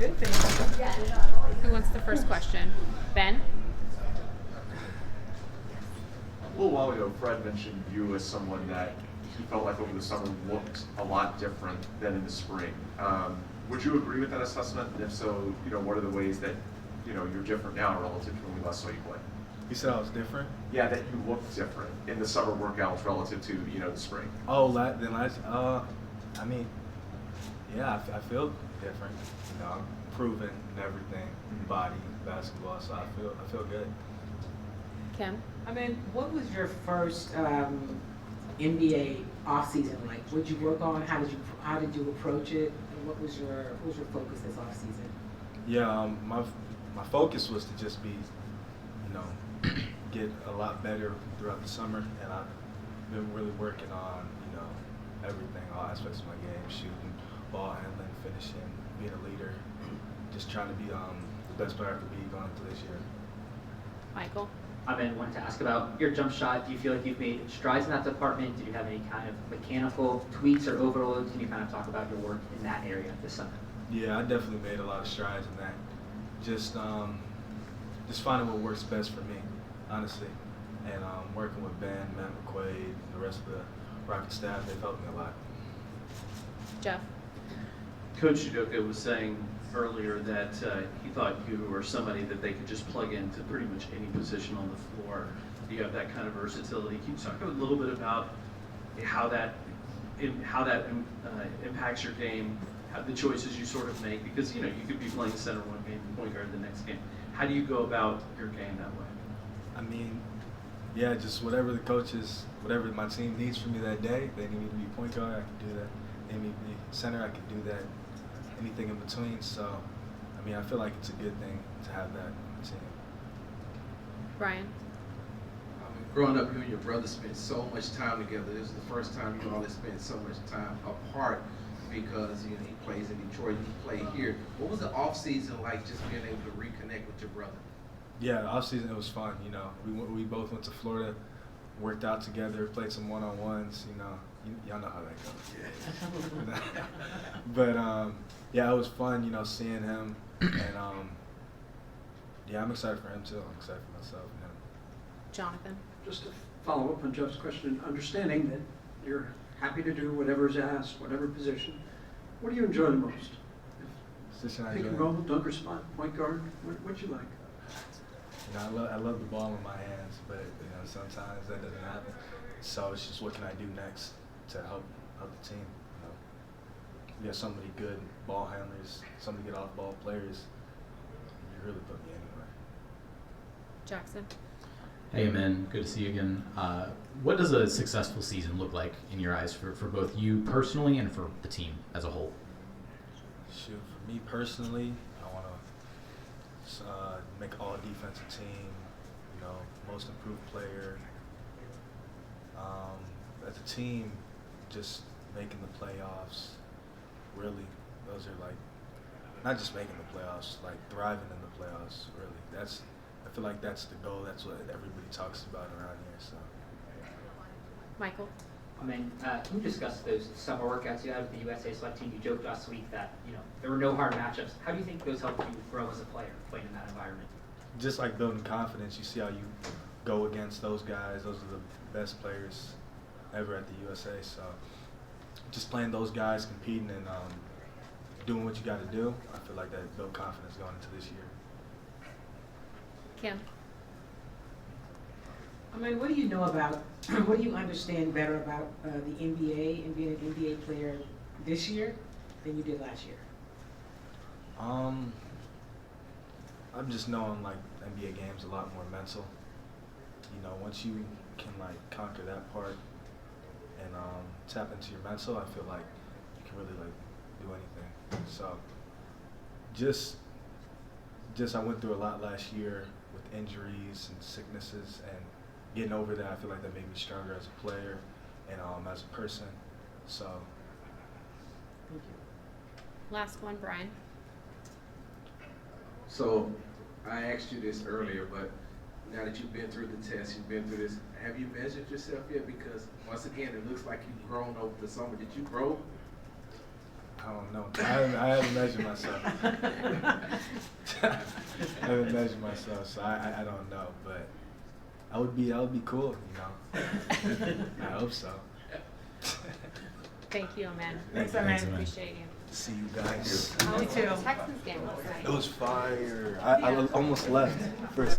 Good thing. Who wants the first question? Ben? A little while ago, Fred mentioned you as someone that he felt like over the summer looked a lot different than in the spring. Would you agree with that assessment? And if so, what are the ways that you're different now relative to when we last saw you play? You said I was different? Yeah, that you look different in the summer workouts relative to the spring. Oh, then last. I mean, yeah, I feel different. I'm improving in everything, body, basketball. So I feel good. Kim? I mean, what was your first NBA offseason like? What did you work on? How did you approach it? And what was your focus this offseason? Yeah, my focus was to just be, get a lot better throughout the summer, and I've been really working on, everything, all aspects of my game, shooting, ball handling, finishing, being a leader, just trying to be the best player I could be going into this year. Michael? I wanted to ask about your jump shot. Do you feel like you've made strides in that department? Did you have any kind of mechanical tweaks or overloads? Can you kind of talk about your work in that area this summer? Yeah, I definitely made a lot of strides in that. Just finding what works best for me, honestly. And working with Ben, Matt McQuaid, and the rest of the Rocket staff, they've helped me a lot. Jeff? Coach Udoka was saying earlier that he thought you were somebody that they could just plug into pretty much any position on the floor. You have that kind of versatility. Can you talk a little bit about how that impacts your game, the choices you sort of make? Because you could be playing center one game, point guard the next game. How do you go about your game that way? I mean, yeah, just whatever my team needs from me that day. They need me to be point guard, I can do that. They need me to be center, I can do that. Anything in between. So, I mean, I feel like it's a good thing to have that in the team. Brian? Growing up, you and your brother spent so much time together. This is the first time you all have spent so much time apart because he plays in Detroit, you play here. What was the off season like, just being able to reconnect with your brother? Yeah, the off season it was fun. We both went to Florida, worked out together, played some one-on-ones. Y'all know how that goes. Yeah. But yeah, it was fun. Seeing him, and yeah, I'm excited for him too. I'm excited for myself and him. Jonathan? Just to follow up on Jeff's question, understanding that you're happy to do whatever's asked, whatever position, what do you enjoy the most? Position I Pick and enjoy. roll, dunker spot, point guard, what you like? I love the ball in my hands, but sometimes that doesn't happen. So it's just what can I do next to help the team. We have so many good ball handlers, so many good off-ball players. You really put me anywhere. Jackson? Hey, Amen. Good to see you again. What does a successful season look like in your eyes for both you personally and for the team as a whole? Shoot, for me personally, I want to make all defensive team, most improved player. As a team, just making the playoffs, really, those are like, not just making the playoffs, like thriving in the playoffs, really. I feel like that's the goal. That's what everybody talks about around here. So, Michael? Can you discuss those summer workouts you had with the USA select team? You joked last week that there were no hard matchups. How do you think those helped you grow as a player, playing in that environment? just like building confidence. You see how you go against those guys. Those are the best players ever at the USA. So just playing those guys, competing, and doing what you got to do, I feel like that built confidence going into this year. Kim? I mean, what do you know about, what do you understand better about the NBA and being an NBA player this year than you did last year? I'm just knowing like NBA game's a lot more mental. You know, once you can like conquer that part and tap into your mental, I feel like you can really like do anything. So just I went through a lot last year with injuries and sicknesses, and getting over that, I feel like that made me stronger as a player and as a person. So. Thank you. Last one, Brian. So I asked you this earlier, but now that you've been through the test, you've been through this, have you measured yourself yet? Because once again, it looks like you've grown over the summer. Did you grow? I don't know. I haven't measured myself. I haven't measured myself, so I don't know. But I would be cool, you know. I hope so. Thank you, Amen. Thanks, Amen. Amen. Appreciate you. See you guys. How Me was too. the Texans game last night? It was fire. I almost left first.